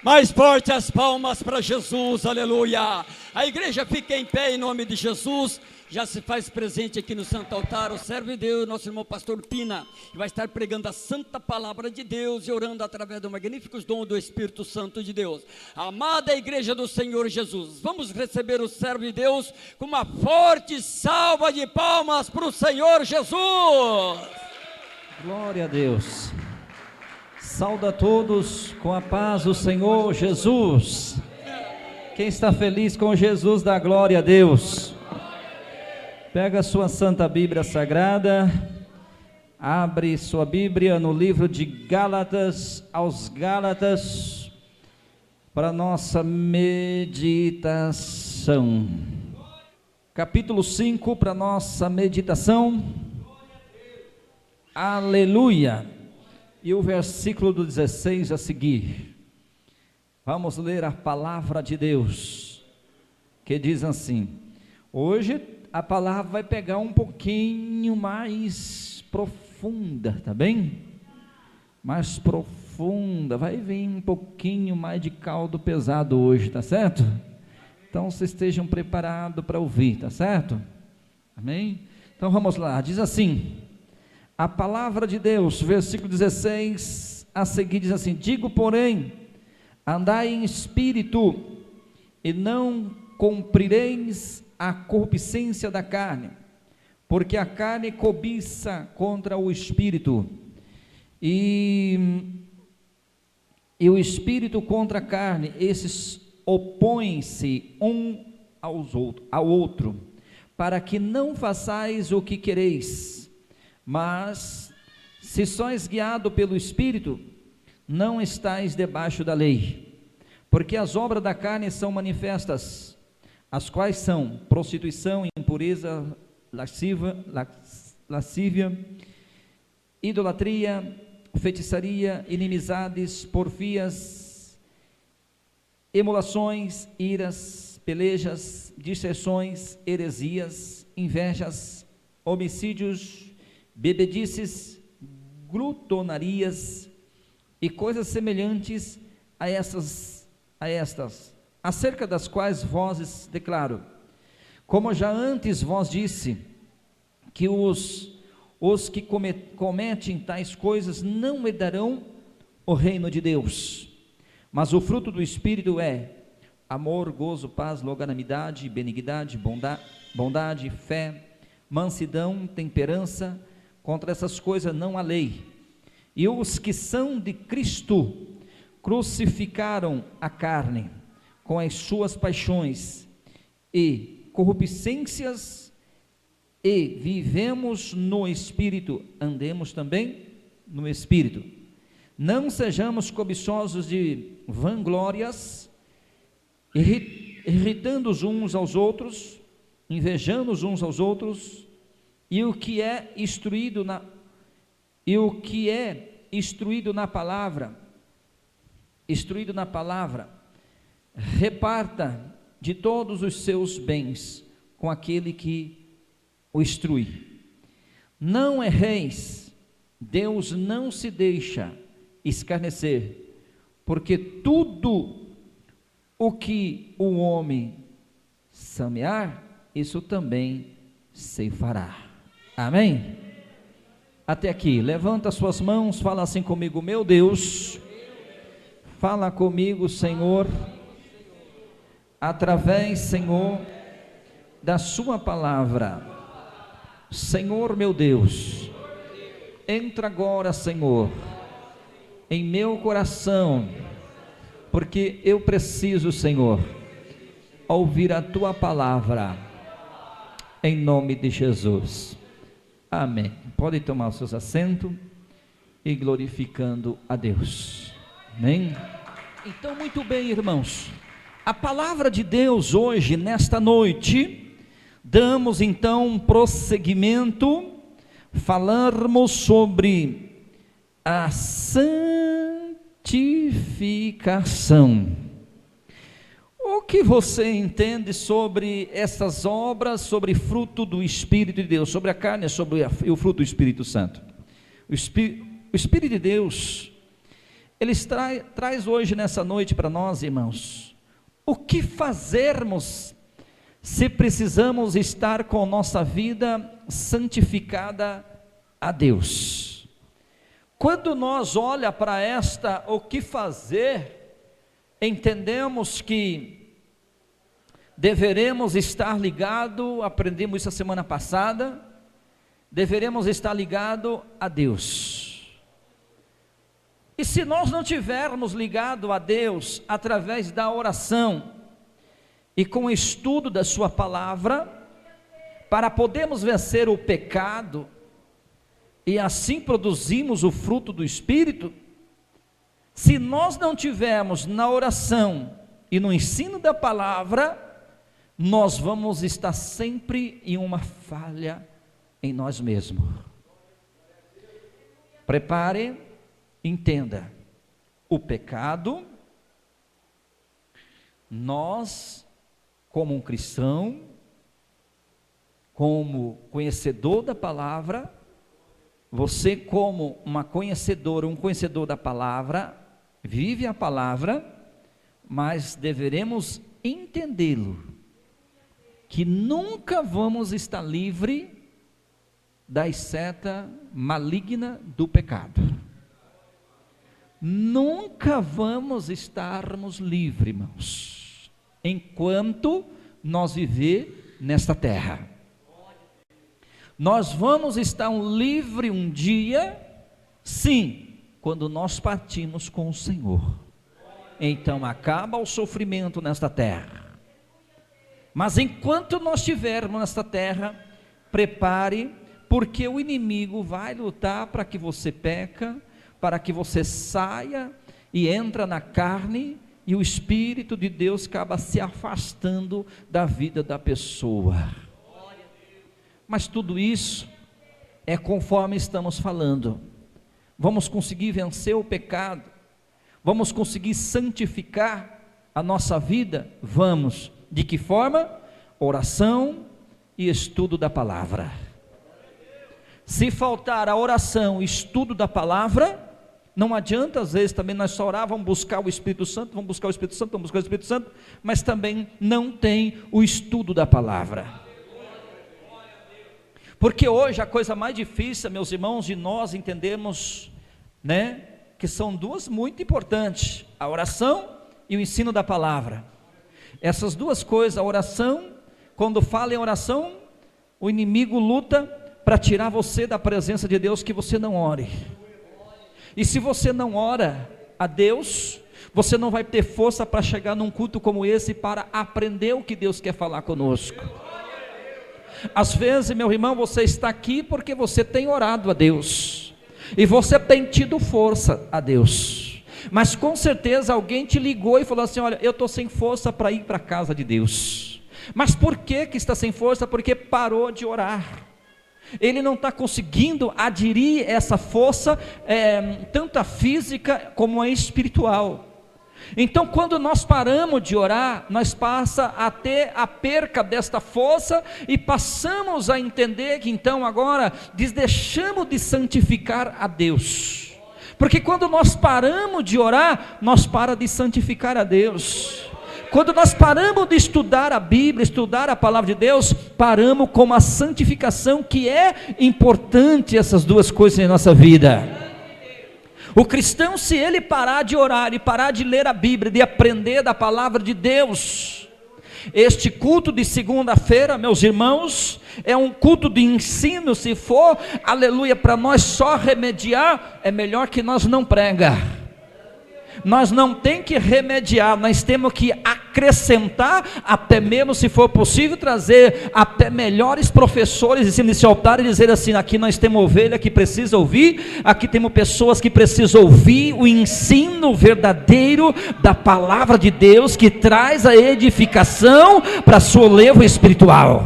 Mais forte as palmas para Jesus, aleluia. A igreja fica em pé em nome de Jesus. Já se faz presente aqui no Santo Altar o servo de Deus, nosso irmão pastor Pina, que vai estar pregando a santa palavra de Deus e orando através do magnífico dom do Espírito Santo de Deus. Amada igreja do Senhor Jesus, vamos receber o servo de Deus com uma forte salva de palmas para o Senhor Jesus. Glória a Deus. Sauda a todos com a paz do Senhor Jesus. Quem está feliz com Jesus, dá glória a Deus. Pega a sua Santa Bíblia Sagrada, abre sua Bíblia no livro de Gálatas, aos Gálatas, para nossa meditação. Capítulo 5 para nossa meditação. Aleluia. E o versículo do 16 a seguir. Vamos ler a palavra de Deus, que diz assim. Hoje a palavra vai pegar um pouquinho mais profunda, tá bem? Mais profunda, vai vir um pouquinho mais de caldo pesado hoje, tá certo? Então vocês estejam preparados para ouvir, tá certo? Amém? Então vamos lá, diz assim, a palavra de Deus, versículo 16, a seguir diz assim, digo porém, andai em espírito, e não cumprireis a concupiscência da carne, porque a carne cobiça contra o espírito, e o espírito contra a carne, esses opõem-se um ao outro, para que não façais o que quereis. Mas, se sois guiado pelo Espírito, não estáis debaixo da lei, porque as obras da carne são manifestas, as quais são prostituição, impureza, lascívia, idolatria, feitiçaria, inimizades, porfias, emulações, iras, pelejas, dissensões, heresias, invejas, homicídios, bebedices, glutonarias e coisas semelhantes a estas, acerca das quais vos declaro, como já antes vos disse, que os que cometem tais coisas não herdarão o reino de Deus. Mas o fruto do Espírito é amor, gozo, paz, longanimidade, benignidade, bondade, fé, mansidão, temperança. Contra essas coisas não há lei. E os que são de Cristo crucificaram a carne com as suas paixões e concupiscências, e vivemos no Espírito, andemos também no Espírito. Não sejamos cobiçosos de vanglórias, irritando os uns aos outros, invejando os uns aos outros, e o que é instruído na palavra, reparta de todos os seus bens com aquele que o instrui. Não erreis, Deus não se deixa escarnecer, porque tudo o que o homem semear, isso também se fará. Amém? Até aqui, levanta suas mãos, fala assim comigo, meu Deus, fala comigo, Senhor, através, Senhor, da sua palavra. Senhor meu Deus, entra agora, Senhor, em meu coração, porque eu preciso, Senhor, ouvir a tua palavra, em nome de Jesus. Amém. Podem tomar os seus assentos e glorificando a Deus. Amém. Então, muito bem, irmãos, a palavra de Deus hoje, nesta noite, damos então prosseguimento, falarmos sobre a santificação. O que você entende sobre essas obras, sobre fruto do Espírito de Deus, sobre a carne, sobre o fruto do Espírito Santo? O Espírito de Deus, ele traz hoje nessa noite para nós, irmãos, o que fazermos se precisamos estar com nossa vida santificada a Deus. Quando nós olha para o que fazer, entendemos que deveremos estar ligado, aprendemos isso a semana passada, deveremos estar ligado a Deus. E se nós não tivermos ligado a Deus através da oração e com o estudo da sua palavra, para podermos vencer o pecado e assim produzirmos o fruto do Espírito, se nós não tivermos na oração e no ensino da palavra, nós vamos estar sempre em uma falha em nós mesmos. Prepare, entenda, o pecado, nós, como um cristão, como conhecedor da palavra, você como uma conhecedora, um conhecedor da palavra, vive a palavra, mas deveremos entendê-lo, que nunca vamos estar livre das setas malignas do pecado. Nunca vamos estarmos livres, irmãos, enquanto nós viver nesta terra. Nós vamos estar livres um dia, sim, quando nós partimos com o Senhor. Então acaba o sofrimento nesta terra. Mas enquanto nós estivermos nesta terra, prepare, porque o inimigo vai lutar para que você peca, para que você saia e entra na carne, e o Espírito de Deus acaba se afastando da vida da pessoa. Mas tudo isso é conforme estamos falando. Vamos conseguir vencer o pecado, vamos conseguir santificar a nossa vida? Vamos. De que forma? Oração e estudo da palavra. Se faltar a oração e estudo da palavra, não adianta, às vezes também nós só orar, vamos buscar o Espírito Santo, vamos buscar o Espírito Santo, vamos buscar o Espírito Santo, mas também não tem o estudo da palavra. Porque hoje a coisa mais difícil, meus irmãos, de nós entendermos, né, que são duas muito importantes, a oração e o ensino da palavra. Essas duas coisas, a oração, quando fala em oração, o inimigo luta para tirar você da presença de Deus, que você não ore. E se você não ora a Deus, você não vai ter força para chegar num culto como esse, para aprender o que Deus quer falar conosco. Às vezes, meu irmão, você está aqui porque você tem orado a Deus, e você tem tido força a Deus, mas com certeza alguém te ligou e falou assim: olha, eu estou sem força para ir para a casa de Deus. Mas por que está sem força? Porque parou de orar. Ele não está conseguindo adquirir essa força, tanto a física como a espiritual. Então, quando nós paramos de orar, nós passa a ter a perca desta força, e passamos a entender que então agora deixamos de santificar a Deus. Porque quando nós paramos de orar, nós paramos de santificar a Deus. Quando nós paramos de estudar a Bíblia, estudar a palavra de Deus, paramos com a santificação, que é importante, essas duas coisas em nossa vida. O cristão, se ele parar de orar e parar de ler a Bíblia, de aprender da palavra de Deus, este culto de segunda-feira, meus irmãos, é um culto de ensino. Se for, aleluia, para nós só remediar, é melhor que nós não prega. Nós não tem que remediar, nós temos que acrescentar, até mesmo se for possível, trazer até melhores professores em cima desse altar e dizer assim: aqui nós temos ovelha que precisa ouvir, aqui temos pessoas que precisam ouvir o ensino verdadeiro da palavra de Deus, que traz a edificação para a sua leva espiritual.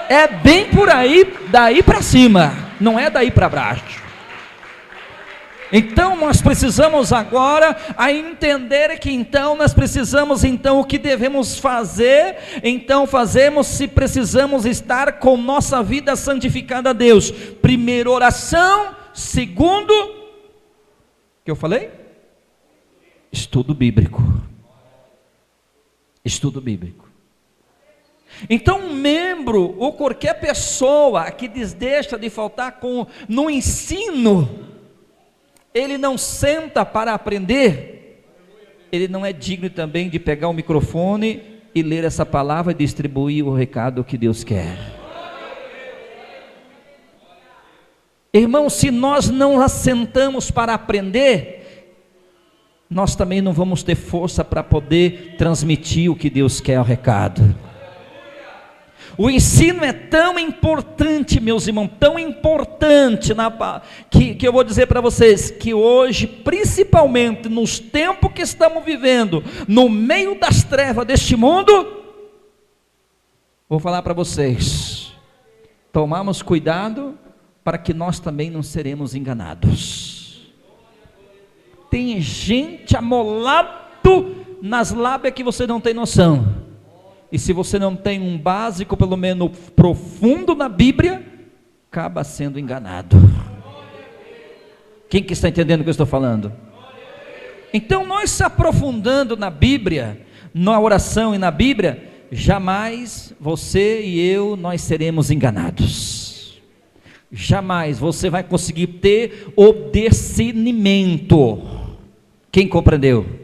É bem por aí, daí para cima, não é daí para baixo. Então nós precisamos agora a entender que então nós precisamos, então o que devemos fazer, então fazemos se precisamos estar com nossa vida santificada a Deus. Primeiro, oração. Segundo, que eu falei? Estudo bíblico. Estudo bíblico. Então, um membro ou qualquer pessoa que deixa de faltar no ensino, ele não senta para aprender, ele não é digno também de pegar o microfone e ler essa palavra e distribuir o recado que Deus quer. Irmão, se nós não assentamos para aprender, nós também não vamos ter força para poder transmitir o que Deus quer, o recado. O ensino é tão importante, meus irmãos, tão importante, que eu vou dizer para vocês, que hoje, principalmente nos tempos que estamos vivendo, no meio das trevas deste mundo, vou falar para vocês, tomamos cuidado, para que nós também não seremos enganados. Tem gente amolado nas lábias que você não tem noção, e se você não tem um básico, pelo menos profundo na Bíblia, acaba sendo enganado. Quem que está entendendo o que eu estou falando? Então, nós se aprofundando na Bíblia, na oração e na Bíblia, jamais você e eu, nós seremos enganados. Jamais você vai conseguir ter o discernimento. Quem compreendeu?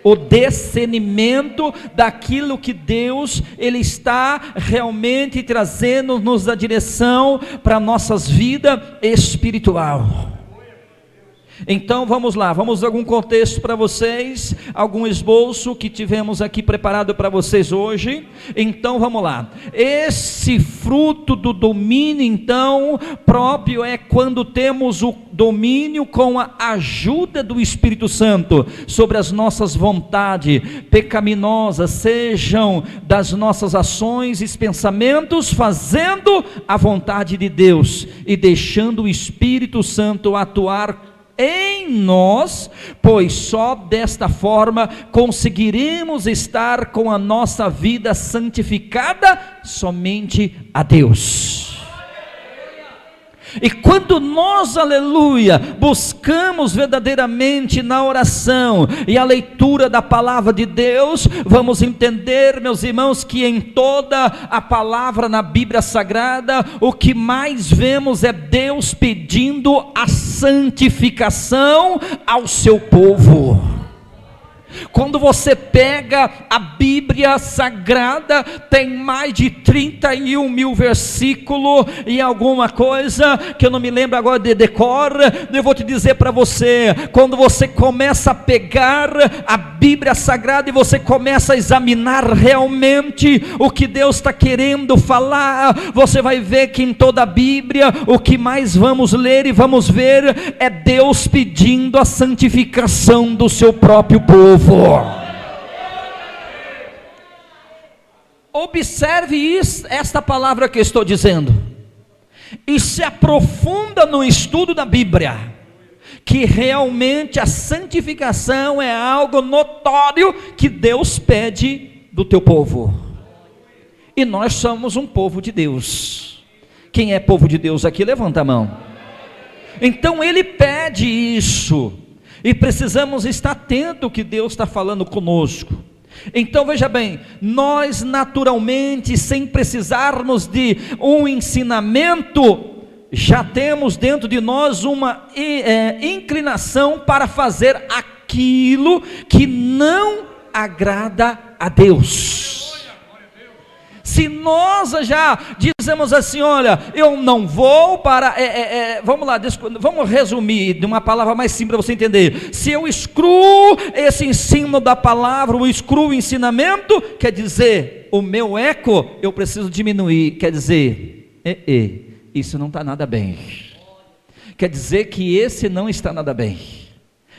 O discernimento daquilo que Deus, Ele está realmente trazendo-nos na direção para nossas vidas espiritual. Então vamos lá, vamos dar algum contexto para vocês, algum esboço que tivemos aqui preparado para vocês hoje. Então vamos lá, esse fruto do domínio então próprio é quando temos o domínio com a ajuda do Espírito Santo sobre as nossas vontades pecaminosas, sejam das nossas ações e pensamentos, fazendo a vontade de Deus e deixando o Espírito Santo atuar em nós, pois só desta forma conseguiremos estar com a nossa vida santificada somente a Deus. E quando nós, aleluia, buscamos verdadeiramente na oração e a leitura da palavra de Deus, vamos entender, meus irmãos, que em toda a palavra na Bíblia Sagrada, o que mais vemos é Deus pedindo a santificação ao seu povo. Quando você pega a Bíblia Sagrada, tem mais de 31 mil versículos e alguma coisa que eu não me lembro agora de decor. Eu vou te dizer para você, quando você começa a pegar a Bíblia Sagrada e você começa a examinar realmente o que Deus está querendo falar, você vai ver que em toda a Bíblia, o que mais vamos ler e vamos ver é Deus pedindo a santificação do seu próprio povo. Observe isso, esta palavra que eu estou dizendo, e se aprofunda no estudo da Bíblia, que realmente a santificação é algo notório que Deus pede do teu povo, e nós somos um povo de Deus. Quem é povo de Deus aqui, levanta a mão. Então Ele pede isso, e precisamos estar atento ao que Deus está falando conosco. Então veja bem, nós naturalmente, sem precisarmos de um ensinamento, já temos dentro de nós uma inclinação para fazer aquilo que não agrada a Deus. Se nós já dizemos assim, olha, eu não vou para, vamos lá, vamos resumir de uma palavra mais simples para você entender. Se eu excluo esse ensino da palavra, eu excluo o ensinamento, quer dizer, o meu eco, eu preciso diminuir, quer dizer, isso não está nada bem. Quer dizer que esse não está nada bem.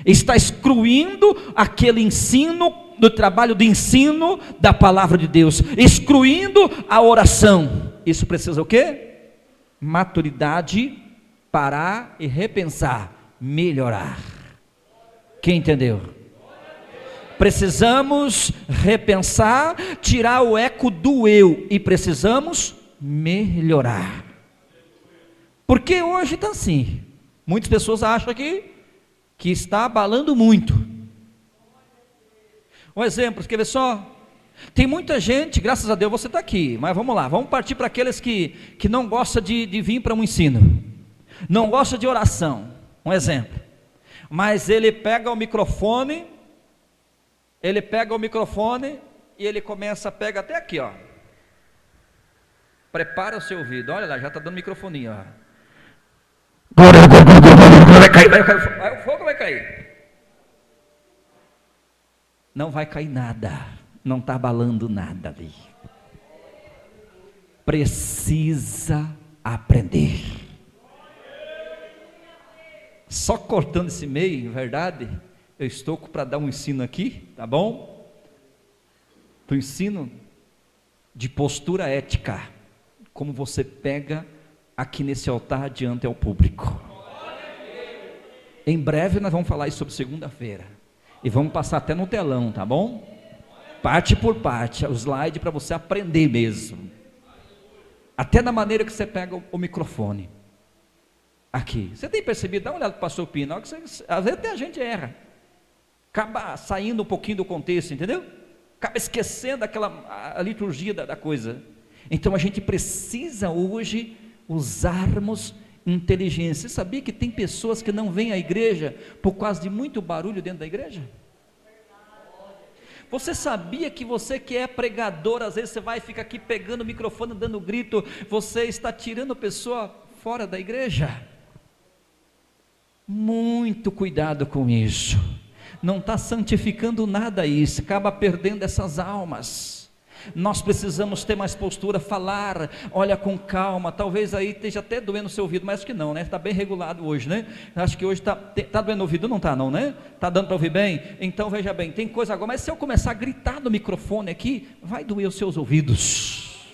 Está excluindo aquele ensino do trabalho de ensino da palavra de Deus, excluindo a oração. Isso precisa o quê? Maturidade, parar e repensar, melhorar. Quem entendeu? Precisamos repensar, tirar o eco do eu, e precisamos melhorar. Porque hoje está assim, muitas pessoas acham que que está abalando muito. Um exemplo, quer ver só? Tem muita gente, graças a Deus você está aqui, mas vamos lá, vamos partir para aqueles que não gostam de vir para um ensino, não gostam de oração, um exemplo, mas ele pega o microfone e ele começa, pega até aqui, ó, prepara o seu ouvido, olha lá, já está dando microfoninho, ó. Vai cair, o fogo vai cair. Não vai cair nada, não está abalando nada ali. Precisa aprender. Só cortando esse meio, verdade? Eu estou para dar um ensino aqui, tá bom? Do ensino de postura ética, como você pega aqui nesse altar diante ao público. Em breve nós vamos falar isso sobre segunda-feira. E vamos passar até no telão, tá bom? Parte por parte, o slide para você aprender mesmo. Até na maneira que você pega o microfone. Aqui. Você tem percebido? Dá uma olhada para o pastor Pino. Às vezes até a gente erra. Acaba saindo um pouquinho do contexto, entendeu? Acaba esquecendo a liturgia da coisa. Então a gente precisa hoje usarmos inteligência. Você sabia que tem pessoas que não vêm à igreja por causa de muito barulho dentro da igreja? Você sabia que você que é pregador, às vezes você vai ficar aqui pegando o microfone, dando grito, você está tirando a pessoa fora da igreja? Muito cuidado com isso, não está santificando nada isso, acaba perdendo essas almas. Nós precisamos ter mais postura, falar, olha com calma, talvez aí esteja até doendo o seu ouvido, mas acho que não, né? Está bem regulado hoje, né? Acho que hoje está doendo o ouvido, não está não, né? Está dando para ouvir bem? Então veja bem, tem coisa agora, mas se eu começar a gritar no microfone aqui, vai doer os seus ouvidos.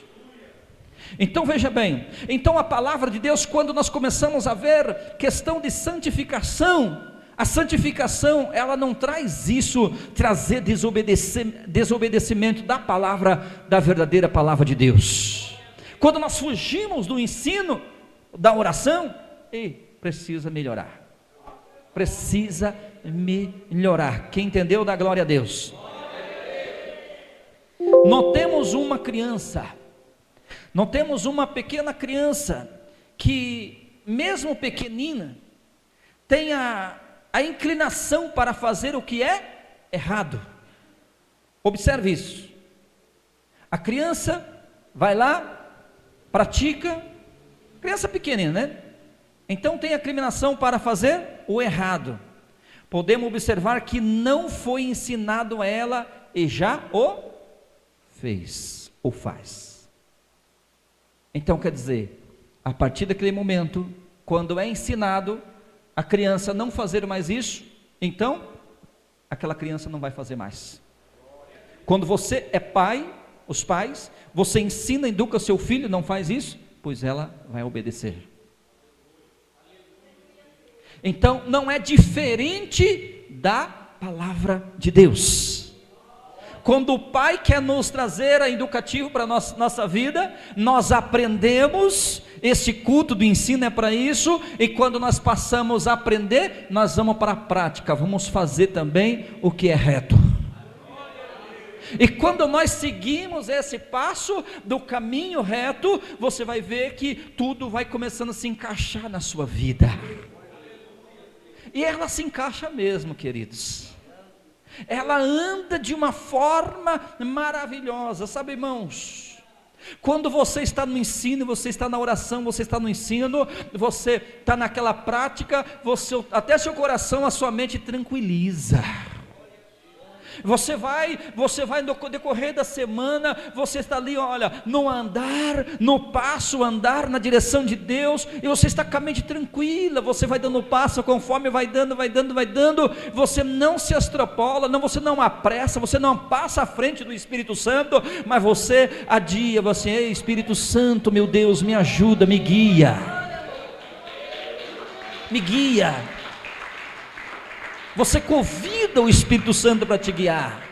Então veja bem, então a palavra de Deus, quando nós começamos a ver questão de santificação, a santificação, ela não traz isso, trazer desobedecimento da palavra, da verdadeira palavra de Deus. Quando nós fugimos do ensino, da oração, precisa melhorar. Precisa melhorar. Quem entendeu, dá glória a Deus. Notemos uma pequena criança, que mesmo pequenina, tem a inclinação para fazer o que é errado. Observe isso. A criança vai lá, pratica, criança pequenina, né? Então tem a inclinação para fazer o errado. Podemos observar que não foi ensinado a ela e já o fez, ou faz. Então quer dizer, a partir daquele momento, quando é ensinado a criança não fazer mais isso, então aquela criança não vai fazer mais. Quando você é pai, os pais, você ensina, educa seu filho, não faz isso, pois ela vai obedecer. Então não é diferente da palavra de Deus. Quando o pai quer nos trazer a educativo para a nossa vida, nós aprendemos, esse culto do ensino é para isso, e quando nós passamos a aprender, nós vamos para a prática, vamos fazer também o que é reto. E quando nós seguimos esse passo do caminho reto, você vai ver que tudo vai começando a se encaixar na sua vida. E ela se encaixa mesmo, queridos. Ela anda de uma forma maravilhosa, sabe, irmãos? Quando você está no ensino, você está na oração, você está no ensino, você está naquela prática, até seu coração, a sua mente tranquiliza. Você vai no decorrer da semana, você está ali, olha, no andar, no passo, andar na direção de Deus, e você está com a mente tranquila, você vai dando passo, conforme vai dando, você não se extrapola, você não apressa, você não passa à frente do Espírito Santo, mas você adia, ei Espírito Santo, meu Deus, me ajuda, me guia, você convida o Espírito Santo para te guiar,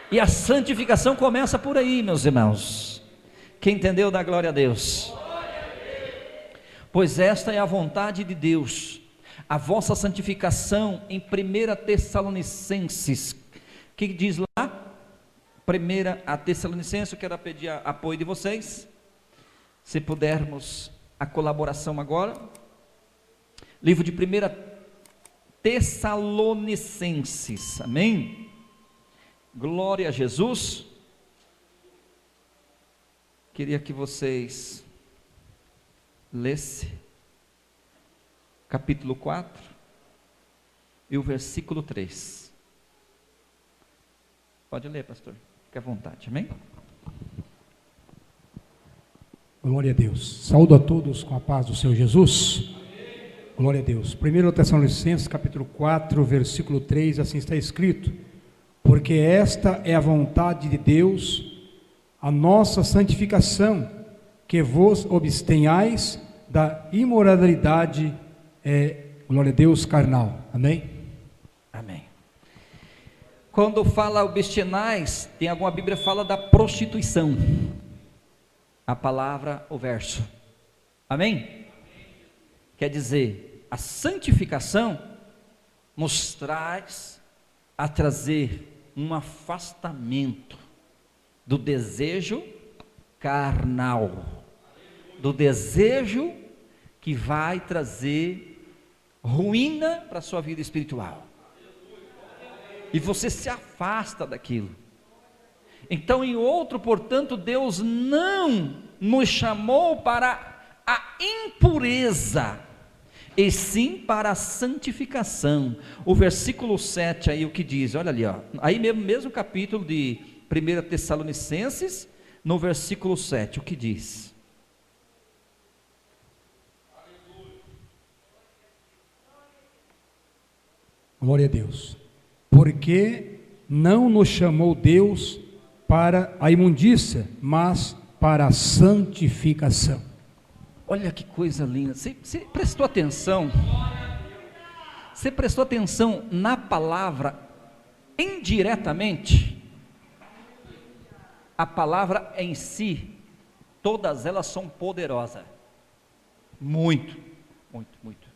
e a santificação começa por aí, meus irmãos. Quem entendeu, dá glória a Deus. Pois esta é a vontade de Deus, a vossa santificação em 1 Tessalonicenses, que diz lá, 1 Tessalonicenses, eu quero pedir apoio de vocês, se pudermos a colaboração agora, livro de 1 Tessalonicenses, amém? Glória a Jesus. Queria que vocês lessem capítulo 4 e o versículo 3. Pode ler, pastor, fique à vontade, amém? Glória a Deus. Saúdo a todos com a paz do Senhor Jesus. Glória a Deus. 1 Tessalonicenses capítulo 4, versículo 3, assim está escrito: porque esta é a vontade de Deus, a nossa santificação, que vos abstenhais da imoralidade, glória a Deus, carnal. Amém? Amém. Quando fala obstinais, tem alguma Bíblia que fala da prostituição, a palavra, o verso, amém? Quer dizer, a santificação nos traz a trazer um afastamento do desejo carnal, do desejo que vai trazer ruína para a sua vida espiritual, e você se afasta daquilo. Então, em outro, portanto, Deus não nos chamou para a impureza, e sim para a santificação. O versículo 7 aí, o que diz, olha ali, ó, aí mesmo capítulo de 1 Tessalonicenses, no versículo 7, o que diz? Glória a Deus. Porque não nos chamou Deus para a imundícia, mas para a santificação. Olha que coisa linda. Você prestou atenção? Você prestou atenção na palavra indiretamente? A palavra em si, todas elas são poderosas. Muito, muito, muito.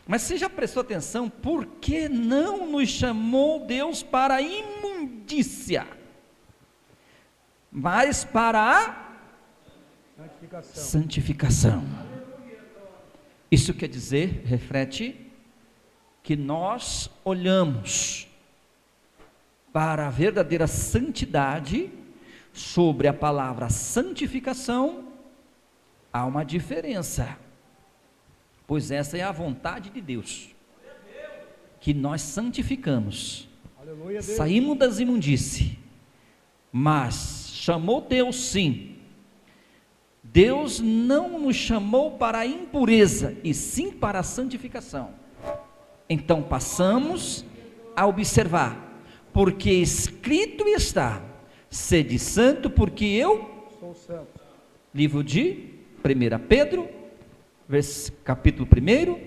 Mas você já prestou atenção? Por que não nos chamou Deus para a imundícia, mas para a santificação? Isso quer dizer, reflete, que nós olhamos para a verdadeira santidade. Sobre a palavra santificação, há uma diferença, pois essa é a vontade de Deus, que nós santificamos. Aleluia, saímos das imundícies, mas chamou Deus sim. Deus não nos chamou para a impureza, e sim para a santificação. Então passamos a observar, porque escrito está: sede santo, porque eu sou santo. Livro de 1 Pedro, capítulo 1,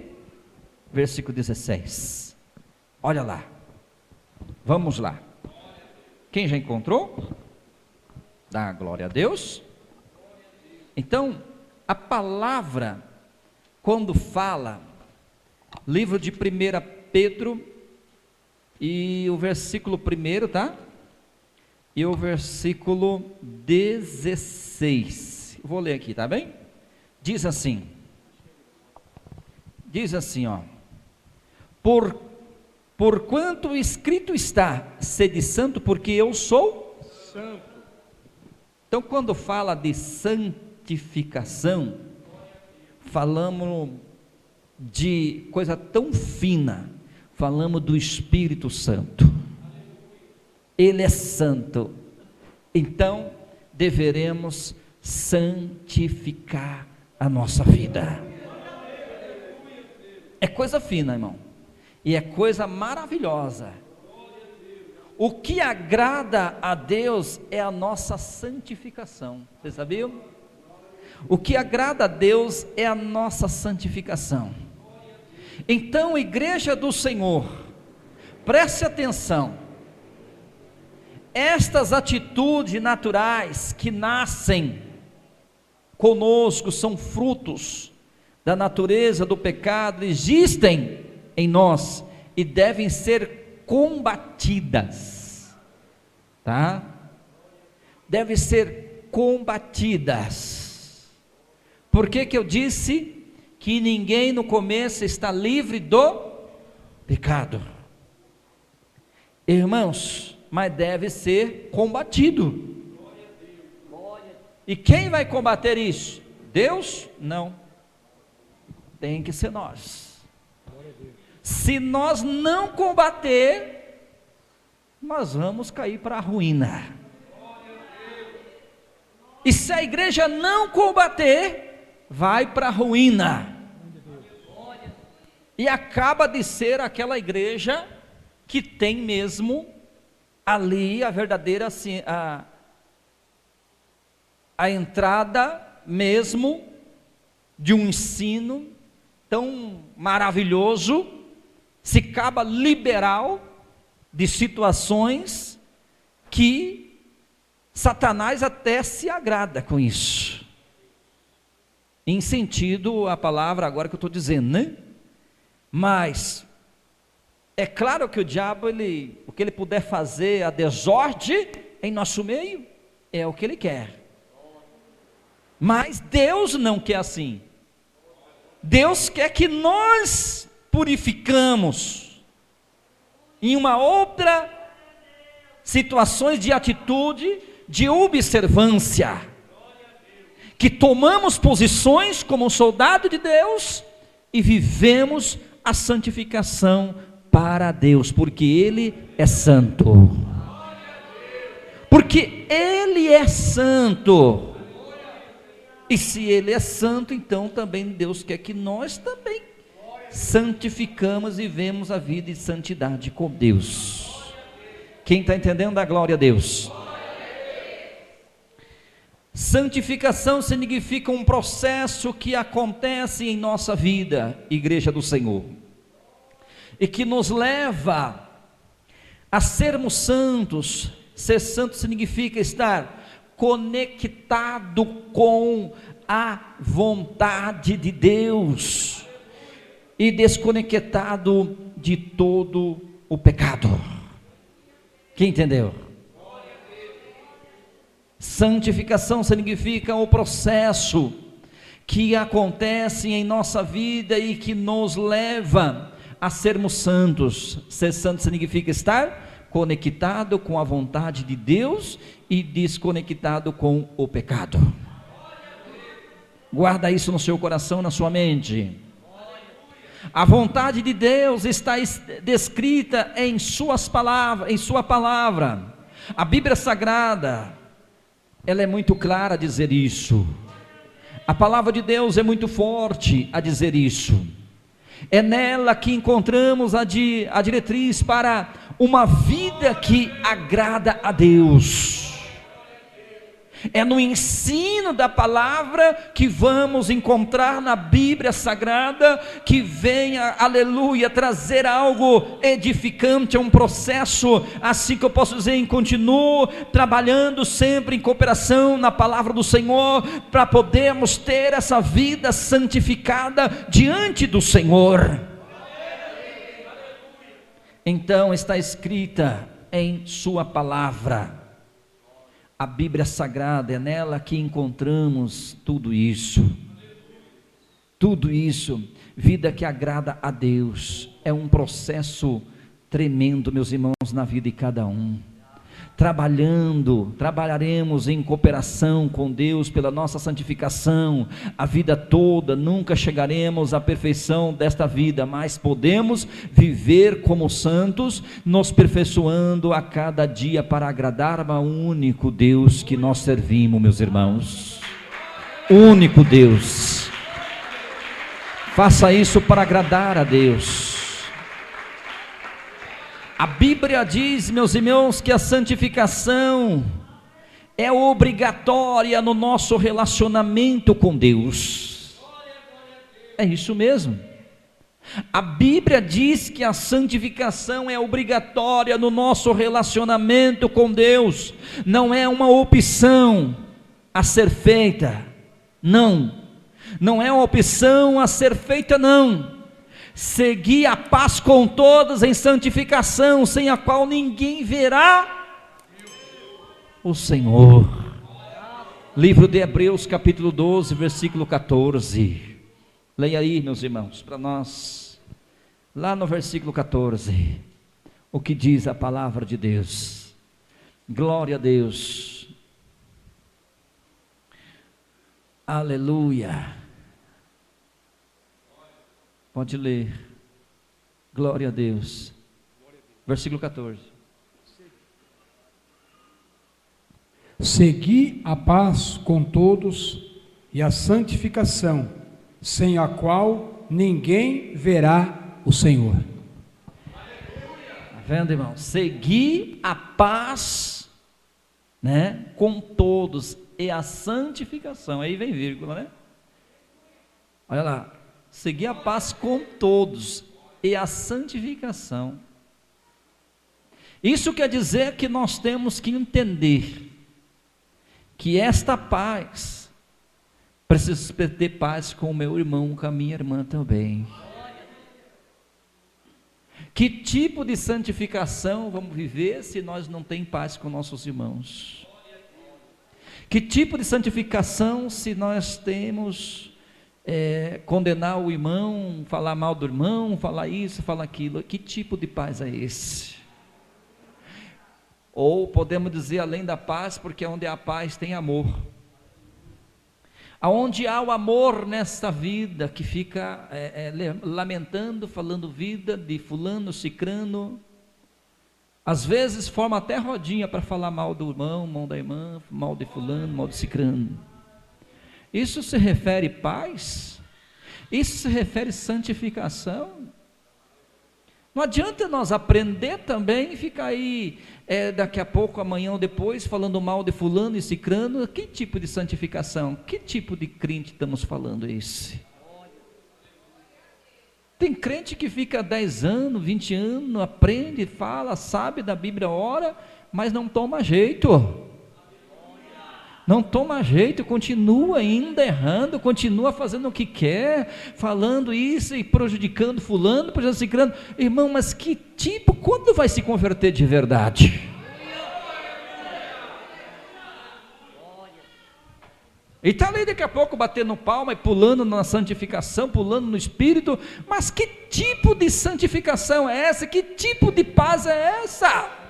versículo 16. Olha lá, vamos lá. Quem já encontrou? Dá glória a Deus. Então, a palavra, quando fala, livro de 1 Pedro, e o versículo 1, tá? E o versículo 16, vou ler aqui, tá bem? Diz assim, ó: porquanto escrito está, sede santo, porque eu sou santo. Então, quando fala de santificação, falamos de coisa tão fina, falamos do Espírito Santo. Ele é santo, então deveremos santificar a nossa vida. É coisa fina, irmão, e é coisa maravilhosa. O que agrada a Deus é a nossa santificação. Você sabia? O que agrada a Deus é a nossa santificação. Então, igreja do Senhor, preste atenção. Estas atitudes naturais que nascem conosco são frutos da natureza do pecado existem em nós e devem ser combatidas, tá? Devem ser combatidas. Por que que eu disse que ninguém no começo está livre do pecado? Irmãos, mas deve ser combatido. E quem vai combater isso? Deus? Não. Tem que ser nós. Se nós não combater, nós vamos cair para a ruína. E se a igreja não combater, vai para a ruína. E acaba de ser aquela igreja que tem mesmo ali a verdadeira assim, a entrada mesmo de um ensino tão maravilhoso, se acaba liberal de situações que Satanás até se agrada com isso, em sentido a palavra agora que eu estou dizendo, né? Mas é claro que o diabo, o que ele puder fazer a desordem em nosso meio, é o que ele quer. Mas Deus não quer assim. Deus quer que nós purificamos em uma outra situações de atitude, de observância, que tomamos posições como soldado de Deus e vivemos a santificação para Deus, porque Ele é santo. Porque Ele é santo. E se Ele é santo, então também Deus quer que nós também santificamos e vivemos a vida de santidade com Deus. Quem está entendendo, dá glória a Deus. Santificação significa um processo que acontece em nossa vida, igreja do Senhor, e que nos leva a sermos santos. Ser santo significa estar conectado com a vontade de Deus e desconectado de todo o pecado. Quem entendeu? Santificação significa o processo que acontece em nossa vida e que nos leva a sermos santos. Ser santo significa estar conectado com a vontade de Deus e desconectado com o pecado. Guarda isso no seu coração, na sua mente. A vontade de Deus está descrita em suas palavras, em sua palavra. A Bíblia Sagrada, ela é muito clara a dizer isso. A palavra de Deus é muito forte a dizer isso. É nela que encontramos a diretriz para uma vida que agrada a Deus. É no ensino da palavra que vamos encontrar na Bíblia Sagrada, que venha, aleluia, trazer algo edificante, um processo, assim que eu posso dizer, em continuo trabalhando sempre em cooperação na palavra do Senhor, para podermos ter essa vida santificada diante do Senhor. Então está escrita em sua palavra, a Bíblia Sagrada, é nela que encontramos tudo isso, vida que agrada a Deus. É um processo tremendo, meus irmãos, na vida de cada um. Trabalharemos em cooperação com Deus pela nossa santificação a vida toda. Nunca chegaremos à perfeição desta vida, mas podemos viver como santos, nos aperfeiçoando a cada dia para agradar ao único Deus que nós servimos, meus irmãos. Único Deus. Faça isso para agradar a Deus. A Bíblia diz, meus irmãos, que a santificação é obrigatória no nosso relacionamento com Deus. É isso mesmo. A Bíblia diz que a santificação é obrigatória no nosso relacionamento com Deus. Não é uma opção a ser feita. Não. Não é uma opção a ser feita, não. Segui a paz com todos em santificação, sem a qual ninguém verá o Senhor. Livro de Hebreus, capítulo 12, versículo 14. Leia aí, meus irmãos, para nós. Lá no versículo 14, o que diz a palavra de Deus. Glória a Deus. Aleluia. Pode ler. Glória a Deus. Versículo 14. Segui a paz com todos e a santificação, sem a qual ninguém verá o Senhor. Está vendo, irmão? Segui a paz, né, com todos e a santificação. Aí vem vírgula, né? Olha lá. Segui a paz com todos e a santificação. Isso quer dizer que nós temos que entender que esta paz, preciso ter paz com o meu irmão, com a minha irmã também. Que tipo de santificação vamos viver se nós não temos paz com nossos irmãos? Que tipo de santificação se nós temos condenar o irmão, falar mal do irmão, falar isso, falar aquilo? Que tipo de paz é esse? Ou podemos dizer além da paz, porque onde há paz tem amor. Aonde há o amor nesta vida, que fica lamentando, falando vida de fulano, cicrano, às vezes forma até rodinha para falar mal do irmão, mal da irmã, mal de fulano, mal de cicrano. Isso se refere paz? Isso se refere santificação? Não adianta nós aprender também e ficar aí, daqui a pouco, amanhã ou depois, falando mal de fulano e cicrano. Que tipo de santificação? Que tipo de crente estamos falando esse? Tem crente que fica 10 anos, 20 anos, aprende, fala, sabe da Bíblia, ora, mas não toma jeito. Não toma jeito, continua ainda errando, continua fazendo o que quer, falando isso e prejudicando fulano, prejudicando ciclano. Irmão, mas que tipo, quando vai se converter de verdade? E está ali daqui a pouco batendo palma e pulando na santificação, pulando no Espírito, mas que tipo de santificação é essa? Que tipo de paz é essa?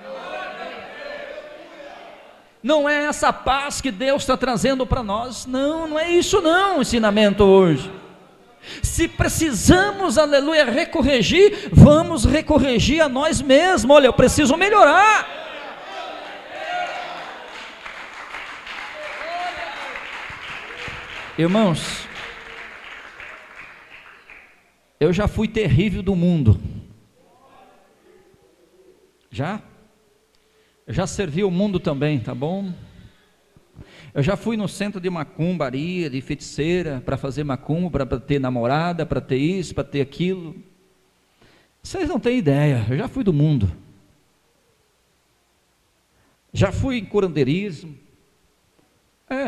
Não é essa paz que Deus está trazendo para nós, não é isso não, o ensinamento hoje. Se precisamos, aleluia, recorrigir, vamos recorrigir a nós mesmos. Olha, eu preciso melhorar. Irmãos, eu já fui terrível do mundo. Eu já servi o mundo também, tá bom? Eu já fui no centro de macumbaria, de feiticeira, para fazer macumba, para ter namorada, para ter isso, para ter aquilo. Vocês não têm ideia, eu já fui do mundo. Já fui em curandeirismo.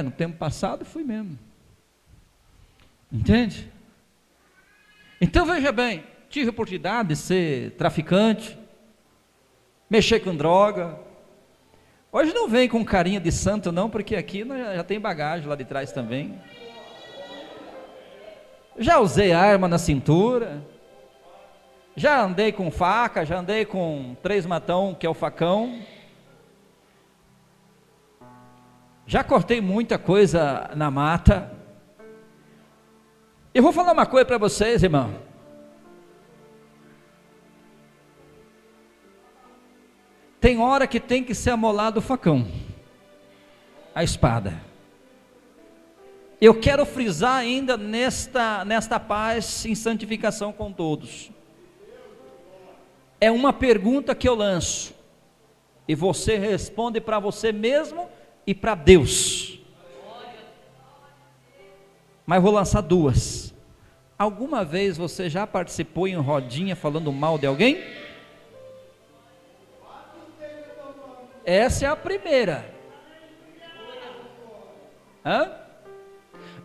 No tempo passado fui mesmo. Entende? Então veja bem, tive a oportunidade de ser traficante, mexer com droga. Hoje não vem com carinha de santo não, porque aqui já tem bagagem lá de trás também. Já usei arma na cintura, já andei com faca, já andei com 3 matão, que é o facão. Já cortei muita coisa na mata. Eu vou falar uma coisa para vocês, irmão. Tem hora que tem que ser amolado o facão, a espada. Eu quero frisar ainda nesta paz em santificação com todos. É uma pergunta que eu lanço, e você responde para você mesmo e para Deus. Mas vou lançar 2. Alguma vez você já participou em rodinha falando mal de alguém? Essa é a primeira.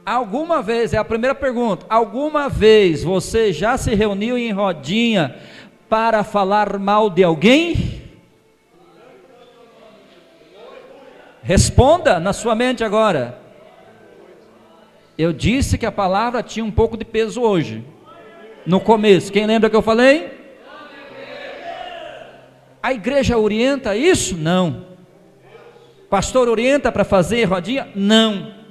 Alguma vez, é a primeira pergunta, alguma vez você já se reuniu em rodinha para falar mal de alguém? Responda na sua mente agora. Eu disse que a palavra tinha um pouco de peso hoje, no começo. Quem lembra que eu falei? A igreja orienta isso? Não. Pastor orienta para fazer rodinha? Não.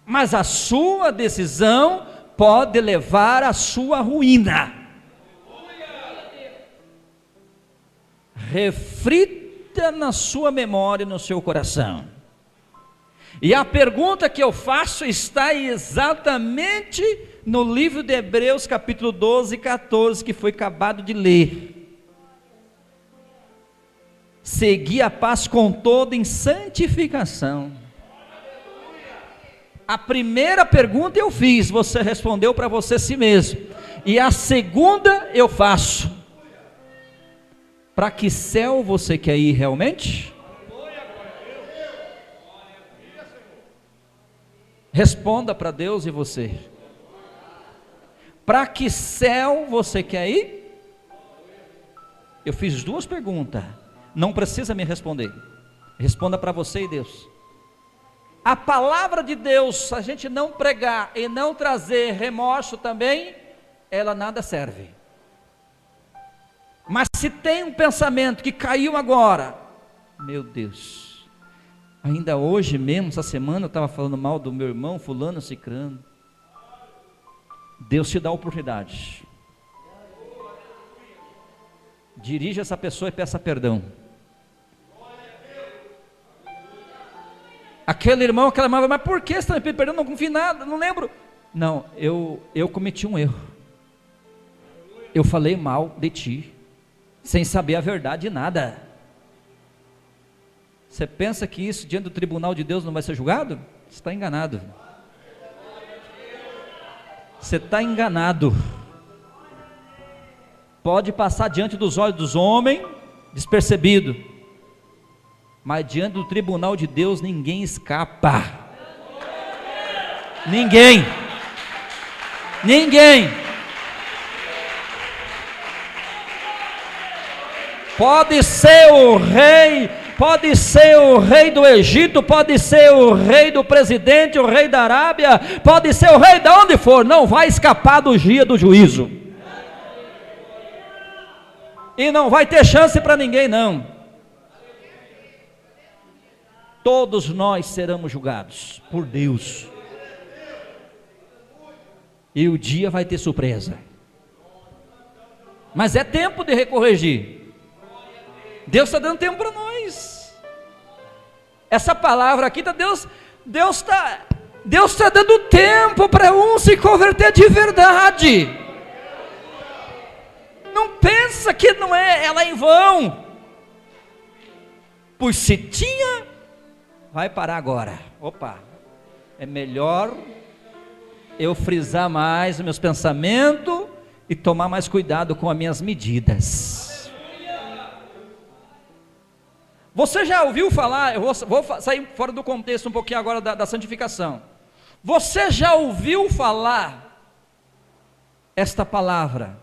Mas a sua decisão pode levar à sua ruína. Reflita na sua memória e no seu coração. E a pergunta que eu faço está exatamente no livro de Hebreus, capítulo 12 e 14, que foi acabado de ler. Segui a paz com todo em santificação. A primeira pergunta eu fiz, você respondeu para você si mesmo. E a segunda eu faço. Para que céu você quer ir realmente? Responda para Deus e você. Para que céu você quer ir? Eu fiz duas perguntas. Não precisa me responder. Responda para você e Deus. A palavra de Deus, se a gente não pregar e não trazer remorso também, ela nada serve. Mas se tem um pensamento que caiu agora, meu Deus, ainda hoje mesmo, essa semana eu estava falando mal do meu irmão fulano, cicrano. Deus te dá a oportunidade. Dirija essa pessoa e peça perdão. Aquele irmão, aquela irmã, mas por que você está me pedindo perdão? Não confio em nada, não lembro. Não, eu cometi um erro. Eu falei mal de ti, sem saber a verdade de nada. Você pensa que isso diante do tribunal de Deus não vai ser julgado? Você está enganado. Você está enganado. Pode passar diante dos olhos dos homens, despercebido. Mas diante do tribunal de Deus ninguém escapa. Ninguém. Ninguém. Pode ser o rei, pode ser o rei do Egito, pode ser o rei do presidente, o rei da Arábia, pode ser o rei de onde for, não vai escapar do dia do juízo. E não vai ter chance para ninguém não. Todos nós seremos julgados por Deus. E o dia vai ter surpresa. Mas é tempo de recorrigir. Deus está dando tempo para nós. Essa palavra aqui está Deus está dando tempo para um se converter de verdade. Não pensa que não é ela em vão. Pois se tinha, vai parar agora. Opa, é melhor eu frisar mais os meus pensamentos e tomar mais cuidado com as minhas medidas. Você já ouviu falar, eu vou sair fora do contexto um pouquinho agora da santificação. Você já ouviu falar esta palavra?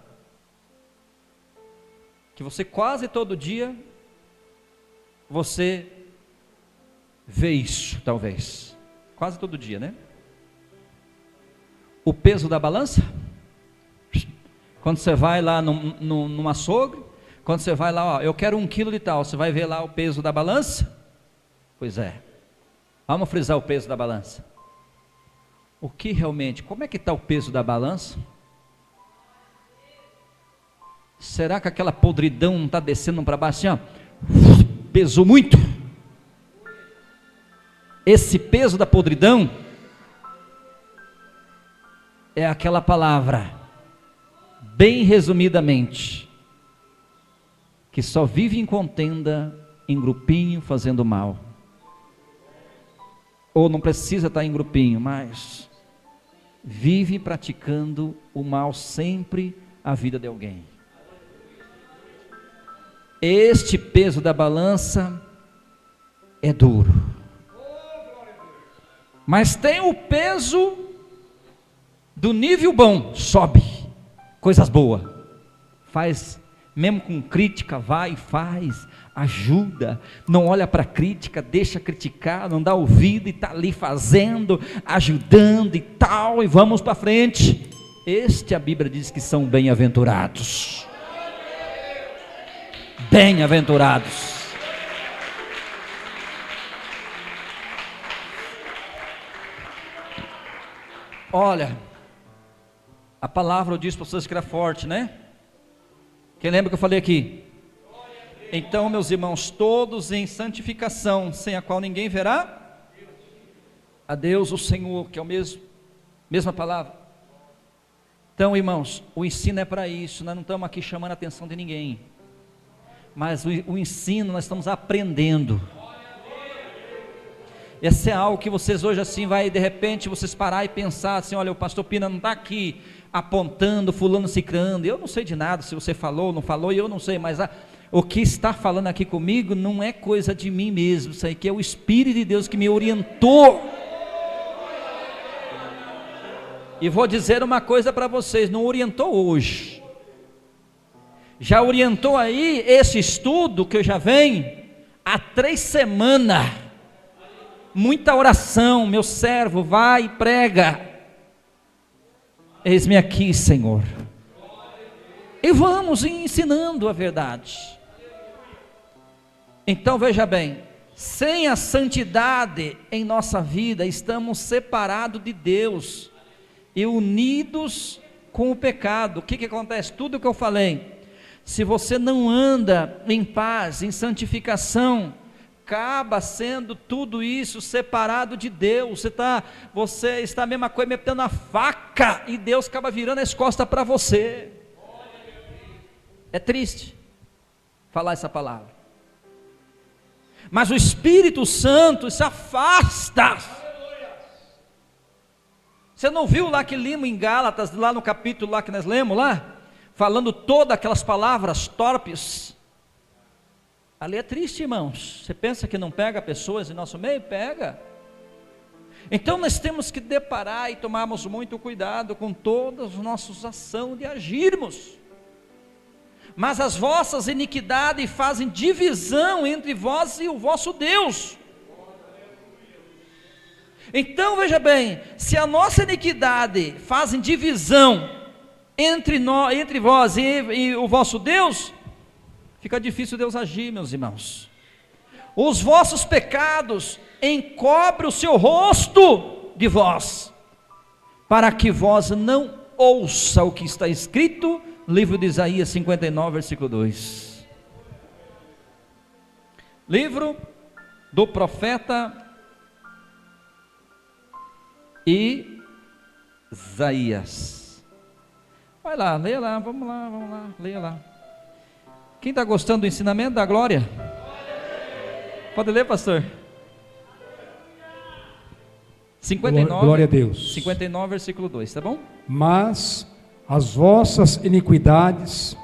Que você quase todo dia, você vê isso, talvez. Quase todo dia, né? O peso da balança. Quando você vai lá num açougue, quando você vai lá, ó, eu quero 1 quilo de tal, você vai ver lá o peso da balança? Pois é. Vamos frisar o peso da balança. O que realmente, como é que está o peso da balança? Será que aquela podridão não está descendo para baixo assim, ó? Pesou muito? Esse peso da podridão é aquela palavra, bem resumidamente, que só vive em contenda, em grupinho, fazendo mal. Ou não precisa estar em grupinho, mas vive praticando o mal sempre à vida de alguém. Este peso da balança é duro. Mas tem o peso do nível bom, sobe, coisas boas, faz, mesmo com crítica, vai e faz, ajuda, não olha para a crítica, deixa criticar, não dá ouvido e está ali fazendo, ajudando e tal, e vamos para frente. Este a Bíblia diz que são bem-aventurados. Bem-aventurados. Olha, a palavra diz para vocês que era forte, né? Quem lembra que eu falei aqui? Então, meus irmãos, todos em santificação, sem a qual ninguém verá a Deus o Senhor, que é o mesma palavra. Então, irmãos, o ensino é para isso, nós não estamos aqui chamando a atenção de ninguém, mas o ensino nós estamos aprendendo. Esse é algo que vocês hoje assim vai, de repente, vocês parar e pensar assim, olha, o pastor Pina não está aqui apontando, fulano, cicrando, eu não sei de nada, se você falou ou não falou, eu não sei, mas o que está falando aqui comigo não é coisa de mim mesmo, isso aí que é o Espírito de Deus que me orientou. E vou dizer uma coisa para vocês, não orientou hoje, já orientou aí esse estudo que eu já venho há 3 semanas, muita oração, meu servo, vai e prega, eis-me aqui, Senhor, e vamos ensinando a verdade. Então veja bem, sem a santidade em nossa vida, estamos separados de Deus, e unidos com o pecado. O que acontece? Tudo que eu falei, se você não anda em paz, em santificação, acaba sendo tudo isso separado de Deus. Você está a mesma coisa, metendo a faca, e Deus acaba virando as costas para você. É triste falar essa palavra, mas o Espírito Santo se afasta. Você não viu lá que limo em Gálatas, lá no capítulo lá que nós lemos lá, falando todas aquelas palavras torpes? Ali é triste, irmãos. Você pensa que não pega pessoas em nosso meio? Pega. Então nós temos que deparar e tomarmos muito cuidado com todas as nossas ações de agirmos. Mas as vossas iniquidades fazem divisão entre vós e o vosso Deus. Então veja bem, se a nossa iniquidade fazem divisão entre vós e o vosso Deus, fica difícil Deus agir, meus irmãos. Os vossos pecados encobrem o seu rosto de vós, para que vós não ouça o que está escrito, livro de Isaías 59, versículo 2. Livro do profeta Isaías. Vai lá, leia lá, vamos lá, leia lá. Quem está gostando do ensinamento da glória? Pode ler, pastor. 59, glória a Deus. 59, versículo 2, tá bom? Mas as vossas iniquidades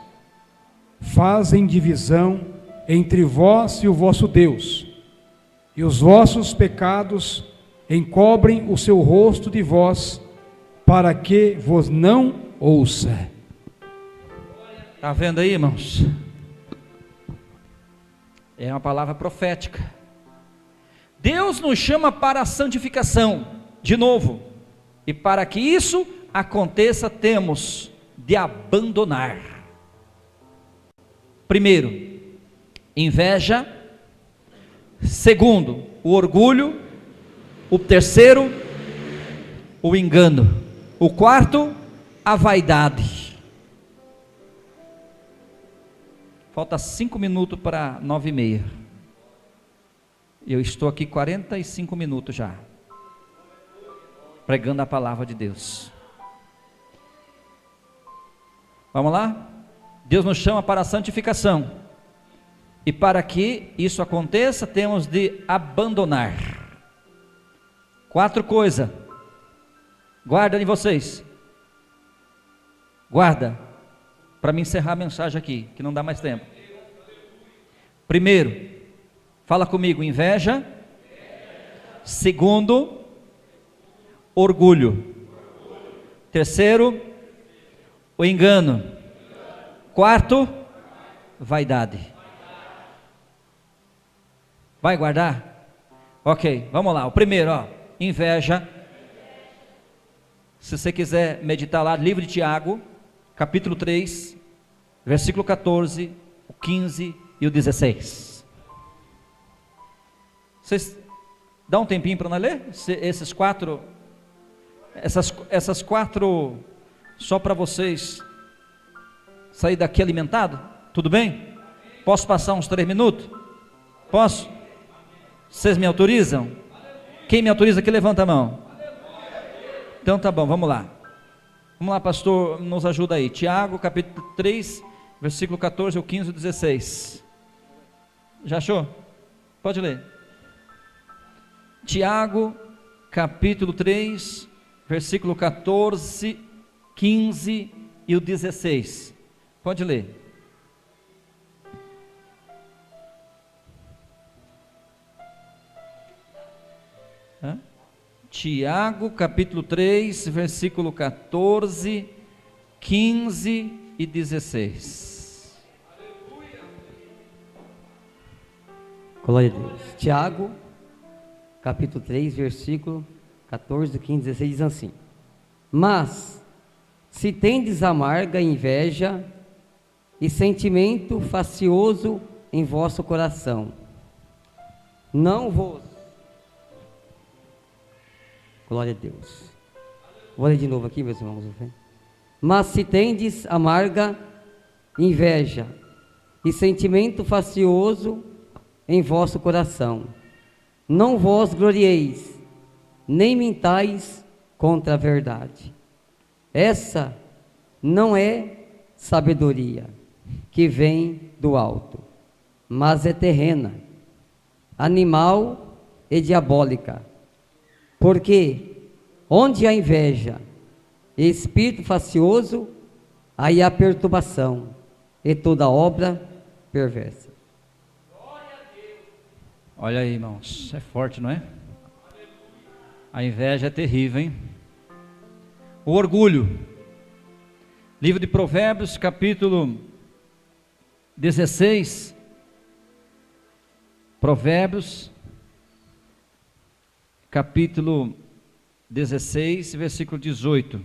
fazem divisão entre vós e o vosso Deus, e os vossos pecados encobrem o seu rosto de vós, para que vos não ouça. Está vendo aí, irmãos? É uma palavra profética. Deus nos chama para a santificação, de novo, e para que isso aconteça, temos de abandonar. Primeiro, inveja. Segundo, o orgulho. O terceiro, o engano. O quarto, a vaidade. Falta 5 minutos para 9h30. Eu estou aqui 45 minutos já, pregando a palavra de Deus. Vamos lá? Deus nos chama para a santificação, e para que isso aconteça, temos de abandonar 4 coisas. Guarda em vocês, guarda, para me encerrar a mensagem aqui, que não dá mais tempo. Primeiro, fala comigo, inveja. Segundo, orgulho. Terceiro, o engano. Quarto, vaidade. Vai guardar? Ok, vamos lá. O primeiro, ó, inveja. Se você quiser meditar lá, livro de Tiago, capítulo 3, versículo 14, o 15 e o 16. Vocês dão um tempinho para nós ler? Essas quatro, só para vocês sair daqui alimentado? Tudo bem? Posso passar uns 3 minutos? Posso? Vocês me autorizam? Quem me autoriza aqui, levanta a mão. Então tá bom, vamos lá. Vamos lá, pastor, nos ajuda aí. Tiago, capítulo 3, versículo 14, o 15 e o 16. Já achou? Pode ler. Tiago, capítulo 3, versículo 14, 15 e o 16. Pode ler. Tiago, capítulo 3, versículo 14, 15 e 16. Glória a Deus. Tiago, capítulo 3, versículo 14, 15 e 16 diz assim: Mas, se tendes amarga inveja e sentimento facioso em vosso coração, não vos... Glória a Deus. Vou ler de novo aqui, meus irmãos. Mas se tendes amarga inveja e sentimento facioso em vosso coração, não vos glorieis, nem mintais contra a verdade. Essa não é sabedoria que vem do alto, mas é terrena, animal e diabólica. Porque onde há inveja e espírito facioso, aí há perturbação e toda obra perversa. Olha aí, irmãos, é forte, não é? A inveja é terrível, hein? O orgulho. Livro de Provérbios, capítulo 16. Provérbios, capítulo 16, versículo 18.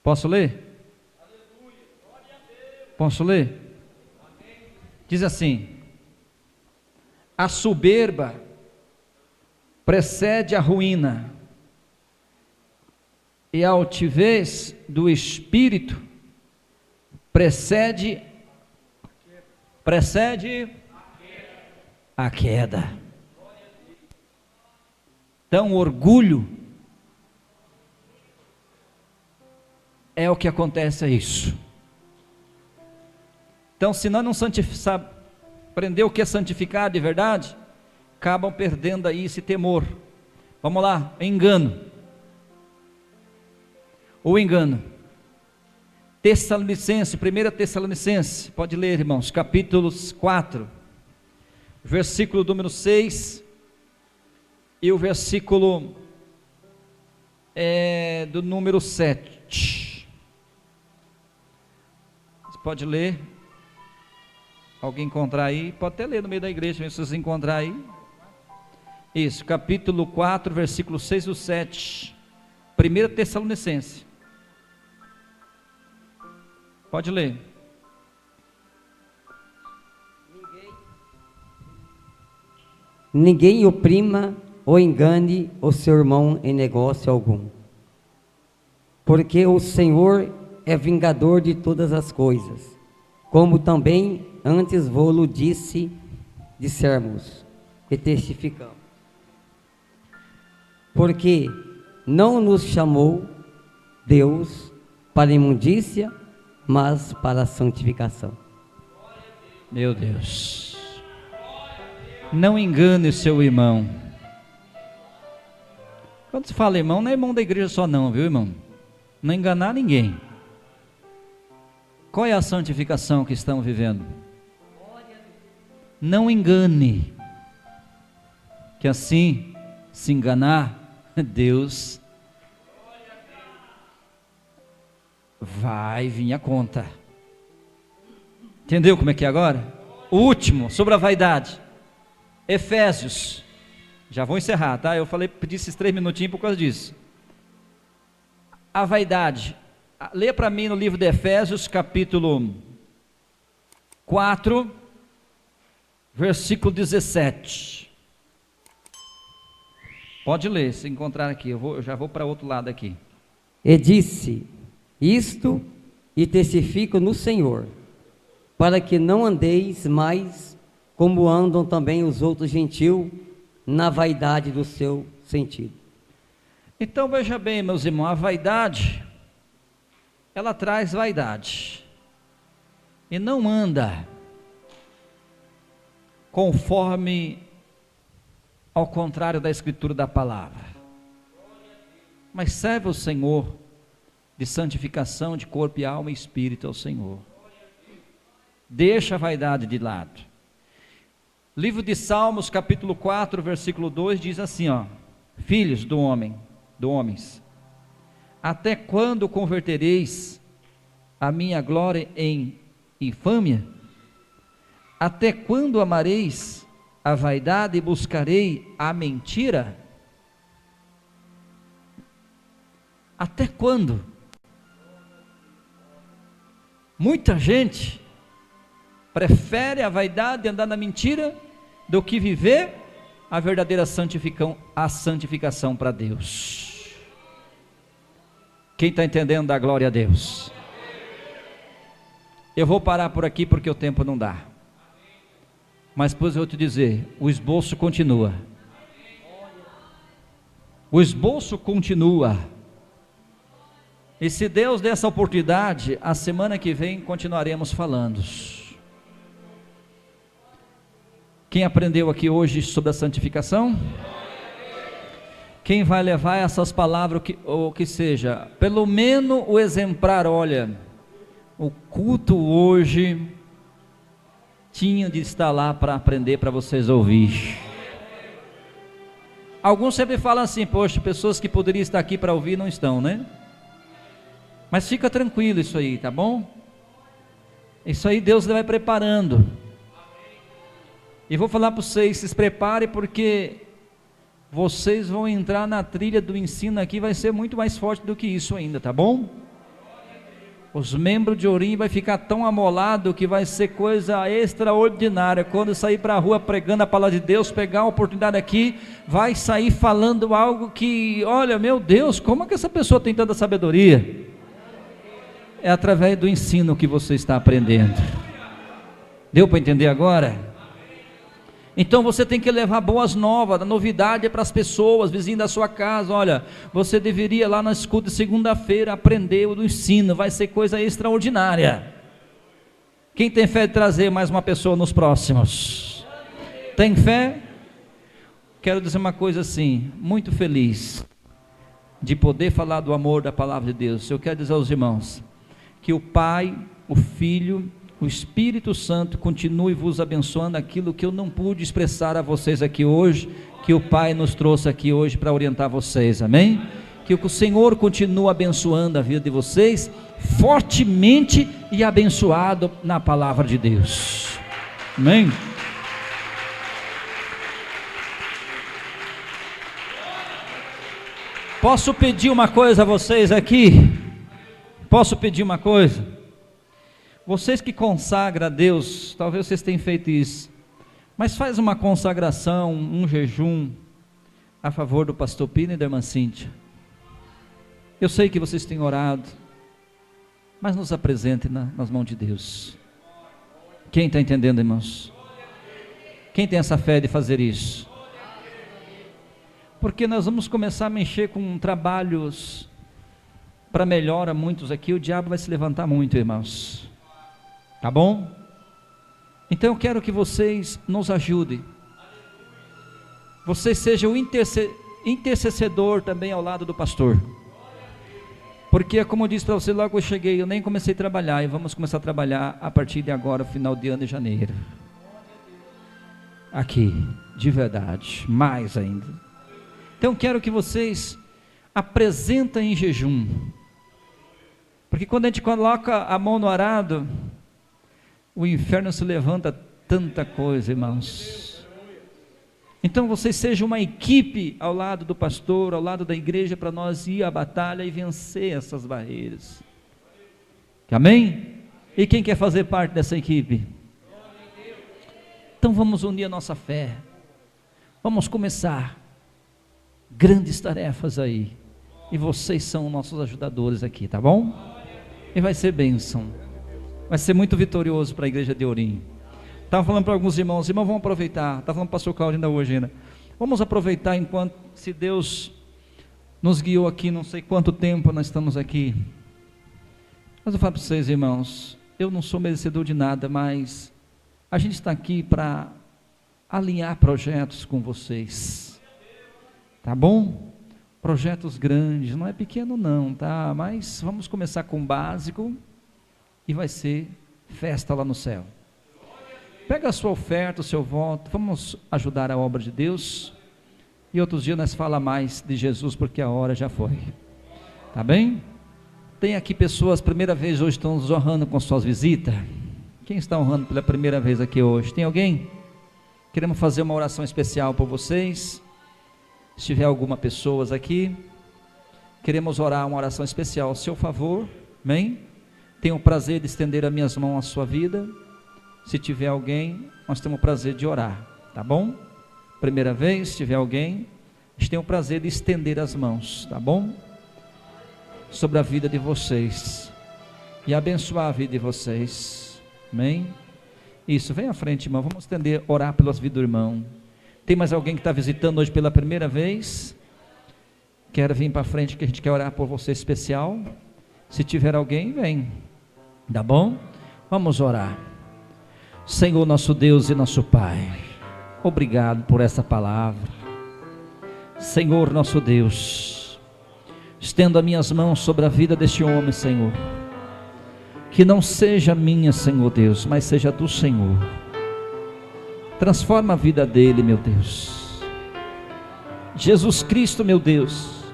Posso ler? Posso ler? Diz assim: a soberba precede a ruína, e a altivez do espírito precede a queda. Então, o orgulho é o que acontece, é isso. Então, se nós não aprender o que é santificado de verdade, acabam perdendo aí esse temor. Vamos lá, engano. O engano. Tessalonicenses, 1 Tessalonicenses, pode ler, irmãos, capítulos 4, versículo número 6 e o versículo do número 7. Você pode ler? Alguém encontrar aí? Pode até ler no meio da igreja, se vocês encontrar aí. Isso, capítulo 4, versículo 6 e 7. 1 Tessalonicenses. Pode ler. Ninguém oprima ou engane o seu irmão em negócio algum, porque o Senhor é vingador de todas as coisas, como também antes vô-lo dissermos e testificamos. Porque não nos chamou Deus para a imundícia, mas para a santificação. Meu Deus, não engane o seu irmão. Quando se fala irmão, não é irmão da igreja só não, viu, irmão? Não enganar ninguém. Qual é a santificação que estamos vivendo? Não engane. que assim, se enganar, Deus vai vir a conta. Entendeu como é que é agora? O último, sobre a vaidade. Efésios. Já vou encerrar, tá? Eu pedi esses 3 minutinhos por causa disso. A vaidade. Leia para mim no livro de Efésios, capítulo 4, versículo 17. Pode ler, se encontrar aqui. Eu já vou para outro lado aqui. E disse: isto e testifico no Senhor, para que não andeis mais como andam também os outros gentios, na vaidade do seu sentido. Então veja bem, meus irmãos, a vaidade, ela traz vaidade, e não anda conforme ao contrário da escritura da palavra, mas serve o Senhor de santificação de corpo e alma e espírito ao Senhor. Deixa a vaidade de lado. Livro de Salmos, capítulo 4, versículo 2, diz assim, ó: filhos do homens, até quando convertereis a minha glória em infâmia? Até quando amareis a vaidade e buscarei a mentira? Até quando? Muita gente prefere a vaidade de andar na mentira do que viver a verdadeira santificação para Deus. Quem está entendendo, dá glória a Deus. Eu vou parar por aqui porque o tempo não dá, mas depois eu vou te dizer, o esboço continua. O esboço continua. E se Deus der essa oportunidade, a semana que vem continuaremos falando. Quem aprendeu aqui hoje sobre a santificação? Quem vai levar essas palavras, ou que seja, pelo menos o exemplar, olha, o culto hoje tinha de estar lá para aprender, para vocês ouvir. Alguns sempre falam assim, poxa, pessoas que poderiam estar aqui para ouvir não estão, né? Mas fica tranquilo isso aí, tá bom? Isso aí Deus vai preparando. E vou falar para vocês, se preparem, porque vocês vão entrar na trilha do ensino aqui, vai ser muito mais forte do que isso ainda, tá bom? Os membros de Ourim vai ficar tão amolado que vai ser coisa extraordinária. Quando sair para a rua pregando a palavra de Deus, pegar uma oportunidade aqui, vai sair falando algo que, olha, meu Deus, como é que essa pessoa tem tanta sabedoria? É através do ensino que você está aprendendo. Deu para entender agora? Então você tem que levar boas novas, a novidade é para as pessoas, vizinhos da sua casa. Olha, você deveria lá na escuta de segunda-feira aprender o ensino, vai ser coisa extraordinária. Quem tem fé de trazer mais uma pessoa nos próximos? Tem fé? Quero dizer uma coisa assim, muito feliz de poder falar do amor da palavra de Deus. Eu quero dizer aos irmãos que o Pai, o Filho, o Espírito Santo continue vos abençoando aquilo que eu não pude expressar a vocês aqui hoje, que o Pai nos trouxe aqui hoje para orientar vocês, amém? Que o Senhor continue abençoando a vida de vocês, fortemente e abençoado na palavra de Deus, amém? Posso pedir uma coisa a vocês aqui? Posso pedir uma coisa? Vocês que consagram a Deus, talvez vocês tenham feito isso, mas faz uma consagração, um jejum, a favor do pastor Pina e da irmã Cíntia. Eu sei que vocês têm orado, mas nos apresentem nas mãos de Deus. Quem está entendendo, irmãos? Quem tem essa fé de fazer isso? Porque nós vamos começar a mexer com trabalhos para melhora muitos aqui, o diabo vai se levantar muito, irmãos. Tá bom? Então eu quero que vocês nos ajudem. Vocês sejam intercedor também ao lado do pastor. Porque como eu disse para você logo que eu cheguei, eu nem comecei a trabalhar, e vamos começar a trabalhar a partir de agora, final de ano de janeiro. aqui, de verdade, mais ainda. Então quero que vocês apresentem em jejum, porque quando a gente coloca a mão no arado, o inferno se levanta tanta coisa, irmãos. Então vocês sejam uma equipe ao lado do pastor, ao lado da igreja, para nós ir à batalha e vencer essas barreiras. Amém? E quem quer fazer parte dessa equipe? Então vamos unir a nossa fé, vamos começar grandes tarefas aí, e vocês são nossos ajudadores aqui, tá bom? E vai ser bênção, vai ser muito vitorioso para a igreja de Ourinho. Estava falando para alguns irmãos, vamos aproveitar, estava falando para o pastor Cláudio ainda hoje, ainda. Vamos aproveitar enquanto, se Deus nos guiou aqui, não sei quanto tempo nós estamos aqui. Mas eu falo para vocês, irmãos, eu não sou merecedor de nada, mas a gente está aqui para alinhar projetos com vocês, tá bom? Projetos grandes, não é pequeno não, tá? Mas vamos começar com o básico e vai ser festa lá no céu. Pega a sua oferta, o seu voto, vamos ajudar a obra de Deus, e outros dias nós falamos mais de Jesus, porque a hora já foi, tá bem? Tem aqui pessoas, primeira vez hoje, estão nos honrando com suas visitas. Quem está honrando pela primeira vez aqui hoje? Tem alguém? Queremos fazer uma oração especial por vocês. Se tiver alguma pessoa aqui, queremos orar uma oração especial ao seu favor, amém? Tenho o prazer de estender as minhas mãos à sua vida. Se tiver alguém, nós temos o prazer de orar, tá bom? Primeira vez, se tiver alguém, a gente tem o prazer de estender as mãos, tá bom? Sobre a vida de vocês, e abençoar a vida de vocês, amém? Isso, vem à frente, irmão, vamos estender, orar pelas vidas do irmão. Tem mais alguém que está visitando hoje pela primeira vez? Quer vir para frente que a gente quer orar por você especial? Se tiver alguém, vem, tá bom? Vamos orar. Senhor nosso Deus e nosso Pai, obrigado por essa palavra. Senhor nosso Deus, estendo as minhas mãos sobre a vida deste homem, Senhor, que não seja minha, Senhor Deus, mas seja do Senhor. Transforma a vida dele, meu Deus. Jesus Cristo, meu Deus,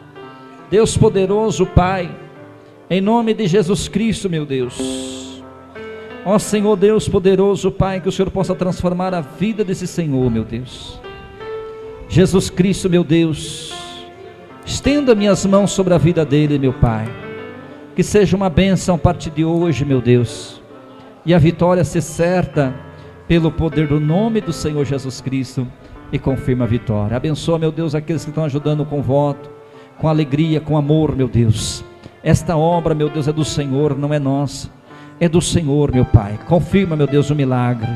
Deus poderoso, Pai, em nome de Jesus Cristo, meu Deus, ó Senhor Deus poderoso, Pai, que o Senhor possa transformar a vida desse Senhor, meu Deus. Jesus Cristo, meu Deus, estenda minhas mãos sobre a vida dele, meu Pai, que seja uma bênção a partir de hoje, meu Deus, e a vitória ser certa, pelo poder do nome do Senhor Jesus Cristo, e confirma a vitória. Abençoa, meu Deus, aqueles que estão ajudando com voto, com alegria, com amor, meu Deus. Esta obra, meu Deus, é do Senhor, não é nossa, é do Senhor, meu Pai. Confirma, meu Deus, o milagre.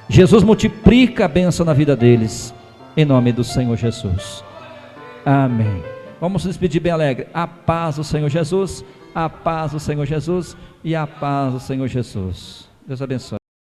Jesus, multiplica a bênção na vida deles, em nome do Senhor Jesus, amém. Vamos se despedir bem alegre. A paz do Senhor Jesus, a paz do Senhor Jesus, e a paz do Senhor Jesus. Deus abençoe.